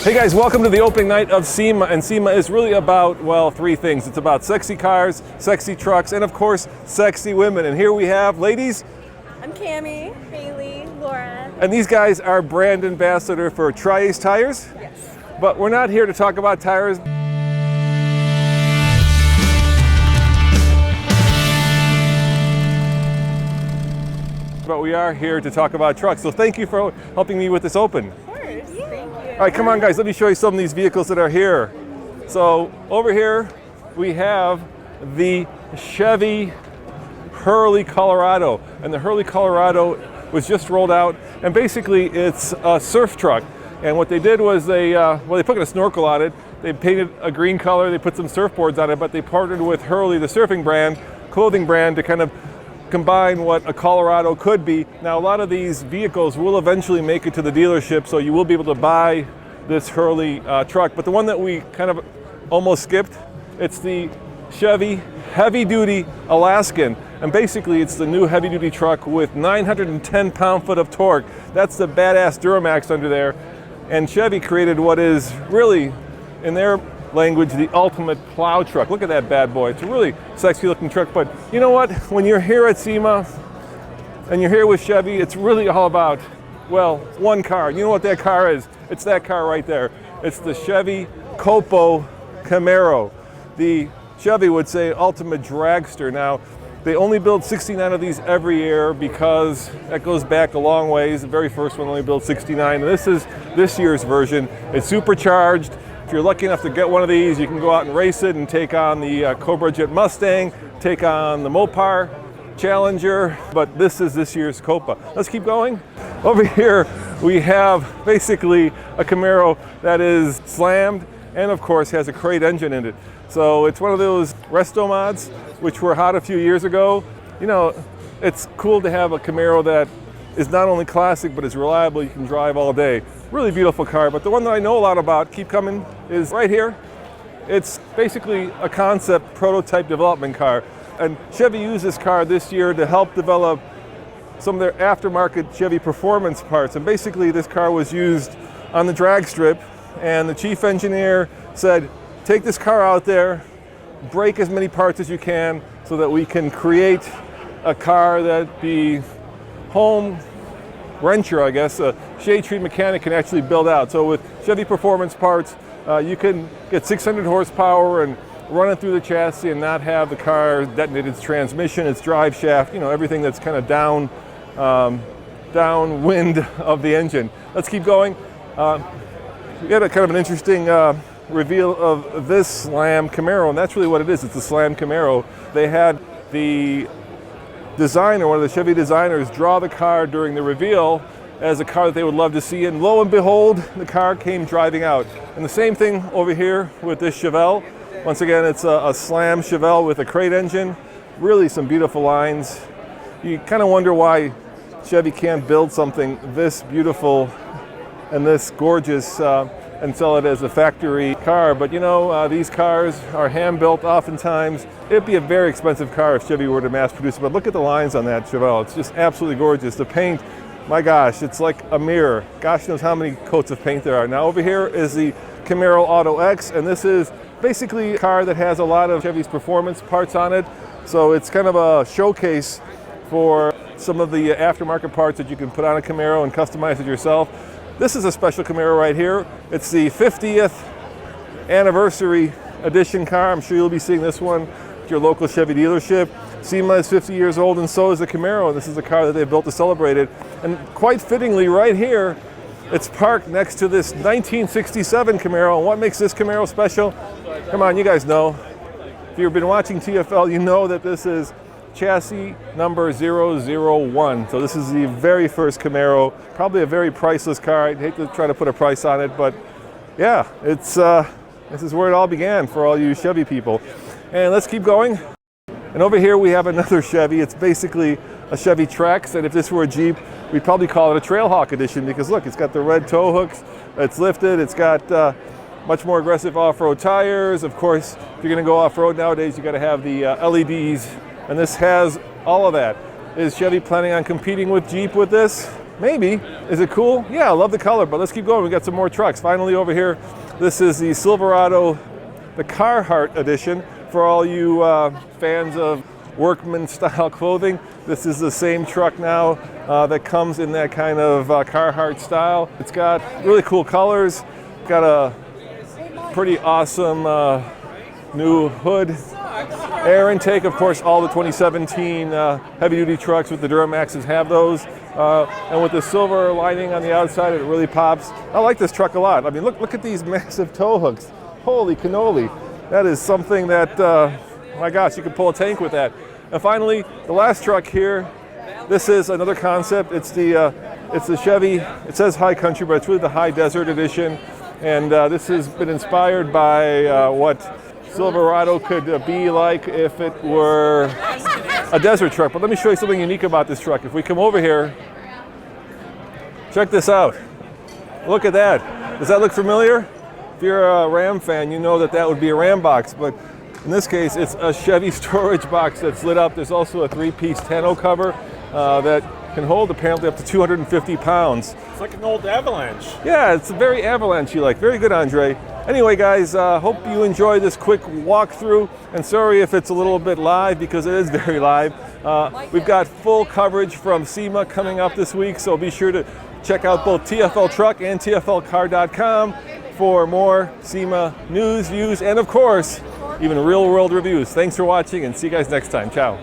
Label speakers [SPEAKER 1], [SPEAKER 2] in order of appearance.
[SPEAKER 1] Hey guys, welcome to the opening night of SEMA, and SEMA is really about, well, three things. It's about sexy cars, sexy trucks, and of course, sexy women. And here we have, ladies.
[SPEAKER 2] I'm Cammie, Haley, Laura.
[SPEAKER 1] And these guys are brand ambassador for Tri-Ace Tires.
[SPEAKER 2] Yes.
[SPEAKER 1] But we're not here to talk about tires. But we are here to talk about trucks. So thank you for helping me with this open.
[SPEAKER 2] Of course, thank you.
[SPEAKER 1] All right, come on guys, let me show you some of these vehicles that are here. So over here, we have the Chevy Hurley Colorado. And the Hurley Colorado was just rolled out. And basically it's a surf truck. And what they did was they put a snorkel on it. They painted a green color, they put some surfboards on it, but they partnered with Hurley, the surfing brand, clothing brand, to kind of combine what a Colorado could be. Now, a lot of these vehicles will eventually make it to the dealership, so you will be able to buy this Hurley truck. But the one that we kind of almost skipped, it's the Chevy Heavy Duty Alaskan. And basically, it's the new heavy duty truck with 910 pound-foot of torque. That's the badass Duramax under there. And Chevy created what is really, in their language, the ultimate plow truck. Look at that bad boy. It's a really sexy looking truck. But you know what? When you're here at SEMA and you're here with Chevy, it's really all about, well, one car. You know what that car is? It's that car right there. It's the Chevy COPO Camaro. The Chevy would say ultimate dragster. Now, they only build 69 of these every year because that goes back a long ways. The very first one only built 69. And this is this year's version. It's supercharged. If you're lucky enough to get one of these, you can go out and race it and take on the Cobra Jet Mustang, take on the Mopar Challenger, but this is this year's Copa. Let's keep going. Over here, we have basically a Camaro that is slammed and of course has a crate engine in it. So it's one of those resto mods, which were hot a few years ago. You know, it's cool to have a Camaro that is not only classic, but is reliable. You can drive all day. Really beautiful car, but the one that I know a lot about, keep coming, is right here. It's basically a concept prototype development car. And Chevy used this car this year to help develop some of their aftermarket Chevy performance parts. And basically this car was used on the drag strip, and the chief engineer said, take this car out there, break as many parts as you can so that we can create a car that the home wrencher, I guess, a shade tree mechanic can actually build out. So with Chevy performance parts, you can get 600 horsepower and run it through the chassis and not have the car detonate its transmission, its drive shaft, you know, everything that's kind of downwind of the engine. Let's keep going. We had a kind of an interesting reveal of this Slam Camaro, and that's really what it is. It's a Slam Camaro. They had the designer, one of the Chevy designers, draw the car during the reveal as a car that they would love to see, and lo and behold, the car came driving out. And the same thing over here with this Chevelle. Once again, it's a Slam Chevelle with a crate engine. Really some beautiful lines. You kind of wonder why Chevy can't build something this beautiful and this gorgeous and sell it as a factory car. But you know, these cars are hand-built oftentimes. It'd be a very expensive car if Chevy were to mass produce it, but look at the lines on that Chevelle. It's just absolutely gorgeous. The paint, my gosh, it's like a mirror. Gosh knows how many coats of paint there are. Now over here is the Camaro Auto X, and this is basically a car that has a lot of Chevy's performance parts on it. So it's kind of a showcase for some of the aftermarket parts that you can put on a Camaro and customize it yourself. This is a special Camaro right here. It's the 50th anniversary edition car. I'm sure you'll be seeing this one at your local Chevy dealership. SEMA is 50 years old, and so is the Camaro. This is a car that they built to celebrate it. And quite fittingly, right here, it's parked next to this 1967 Camaro. And what makes this Camaro special? Come on, you guys know. If you've been watching TFL, you know that this is chassis number 001. So this is the very first Camaro, probably a very priceless car. I'd hate to try to put a price on it, but yeah, it's this is where it all began for all you Chevy people. And let's keep going. And over here we have another Chevy. It's basically a Chevy Trucks, and if this were a Jeep, we'd probably call it a Trailhawk edition, because look, it's got the red tow hooks, it's lifted, it's got much more aggressive off-road tires. Of course, if you're gonna go off-road nowadays, you gotta have the LEDs. And this has all of that. Is Chevy planning on competing with Jeep with this? Maybe. Is it cool? Yeah, I love the color, but let's keep going. We got some more trucks. Finally over here, this is the Silverado, the Carhartt edition. For all you fans of workman style clothing, this is the same truck now that comes in that kind of Carhartt style. It's got really cool colors, got a pretty awesome new hood, air intake. Of course, all the 2017 heavy-duty trucks with the Duramaxes have those. And with the silver lining on the outside, it really pops. I like this truck a lot. I mean, look at these massive tow hooks. Holy cannoli. That is something that, my gosh, you could pull a tank with that. And finally, the last truck here, this is another concept. It's the Chevy, it says High Country, but it's really the High Desert Edition. And this has been inspired by what Silverado could be like if it were a desert truck. But let me show you something unique about this truck. If we come over here, check this out. Look at that. Does that look familiar? If you're a Ram fan, you know that would be a Ram box. But in this case, it's a Chevy storage box that's lit up. There's also a three-piece tonneau cover that can hold apparently up to 250 pounds.
[SPEAKER 3] It's like an old Avalanche.
[SPEAKER 1] Yeah, it's very Avalanche-y like. Very good, Andre. Anyway, guys, hope you enjoyed this quick walkthrough. And sorry if it's a little bit live because it is very live. We've got full coverage from SEMA coming up this week, so be sure to check out both TFL Truck and TFLcar.com for more SEMA news, views, and of course, even real-world reviews. Thanks for watching, and see you guys next time. Ciao.